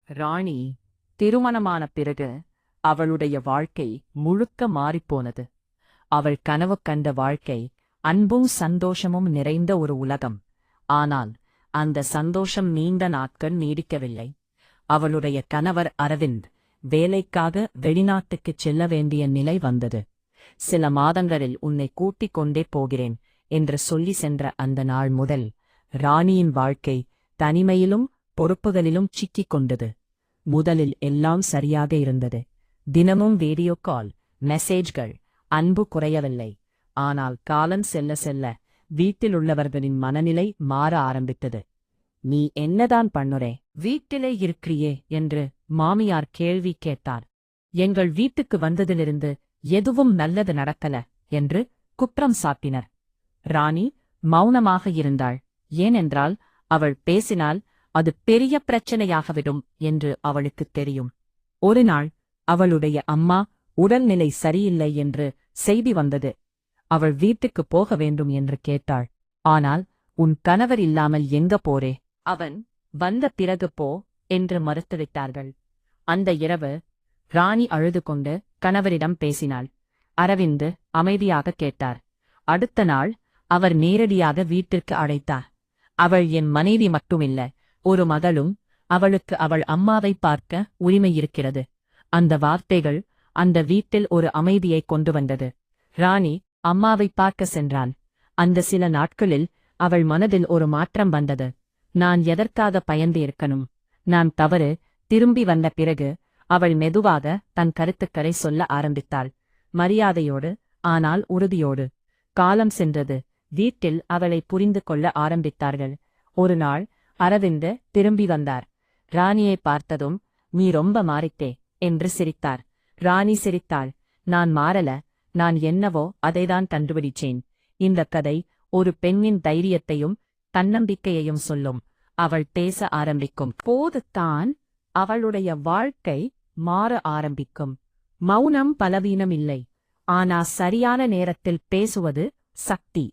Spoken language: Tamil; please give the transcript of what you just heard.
ராணி திருமணமான பிறகு அவளுடைய வாழ்க்கை முழுக்க மாறிப்போனது. அவள் கனவு கண்ட வாழ்க்கை அன்பும் சந்தோஷமும் நிறைந்த ஒரு உலகம். ஆனால் அந்த சந்தோஷம் நீண்ட நாட்கள் நீடிக்கவில்லை. அவளுடைய கணவர் அரவிந்த் வேலைக்காக வெளிநாட்டுக்குச் செல்ல வேண்டிய நிலை வந்தது. சில மாதங்களில் உன்னை கூட்டிக் கொண்டே போகிறேன் என்று சொல்லி சென்ற அந்த நாள் முதல் ராணியின் வாழ்க்கை தனிமையிலும் பொறுப்புகளிலும் சிக்கிக் கொண்டது. முதலில் எல்லாம் சரியாக இருந்தது. தினமும் வீடியோ கால், மெசேஜ்கள், அன்பு குறையவில்லை. ஆனால் காலம் செல்ல செல்ல வீட்டிலுள்ளவர்களின் மனநிலை மாற ஆரம்பித்தது. நீ என்னதான் பண்ணுறே, வீட்டிலே இருக்கிறியே என்று மாமியார் கேள்வி கேட்டார். எங்கள் வீட்டுக்கு வந்ததிலிருந்து எதுவும் நல்லது நடக்கல என்று குற்றம் சாட்டினர். ராணி மௌனமாக இருந்தாள். ஏனென்றால் அவள் பேசினால் அது பெரிய பிரச்சனையாகவிடும் என்று அவளுக்குத் தெரியும். ஒரு நாள் அவளுடைய அம்மா உடல்நிலை சரியில்லை என்று செய்தி வந்தது. அவள் வீட்டுக்குப் போக வேண்டும் என்று கேட்டாள். ஆனால் உன் கணவர் இல்லாமல் எங்க போறே, அவன் வந்த பிறகு போ என்று மறுத்துவிட்டார்கள். அந்த இரவு ராணி அழுது கொண்டு கணவரிடம் பேசினாள். அரவிந்த் அமைதியாக கேட்டார். அடுத்த நாள் அவர் நேரடியாக வீட்டிற்கு அழைத்தார். அவள் என் மனைவி மட்டுமில்ல, ஒரு மகளும். அவளுக்கு அவள் அம்மாவை பார்க்க உரிமை இருக்கிறது. அந்த வார்த்தைகள் அந்த வீட்டில் ஒரு அமைதியை கொண்டு வந்தது. ராணி அம்மாவை பார்க்க சென்றான். அந்த சில நாட்களில் அவள் மனதில் ஒரு மாற்றம் வந்தது. நான் எதற்காக பயந்து இருக்கணும், நான் தவறு. திரும்பி வந்த பிறகு அவள் மெதுவாக தன் கருத்துக்களை சொல்ல ஆரம்பித்தாள். மரியாதையோடு, ஆனால் உறுதியோடு. காலம் சென்றது. வீட்டில் அவளை புரிந்து கொள்ள ஆரம்பித்தார்கள். ஒரு நாள் அரவிந்த் திரும்பி வந்தார். ராணியை பார்த்ததும், நீ ரொம்ப மாறிட்டே என்று சிரித்தார். ராணி சிரித்தாள். நான் மாறல, நான் என்னவோ அதைதான் கண்டுபிடிச்சேன். இந்த கதை ஒரு பெண்ணின் தைரியத்தையும் தன்னம்பிக்கையையும் சொல்லும். அவள் பேச ஆரம்பிக்கும் போதுதான் அவளுடைய வாழ்க்கை மாற ஆரம்பிக்கும். மௌனம் பலவீனம் இல்லை, ஆனா சரியான நேரத்தில் பேசுவது சக்தி.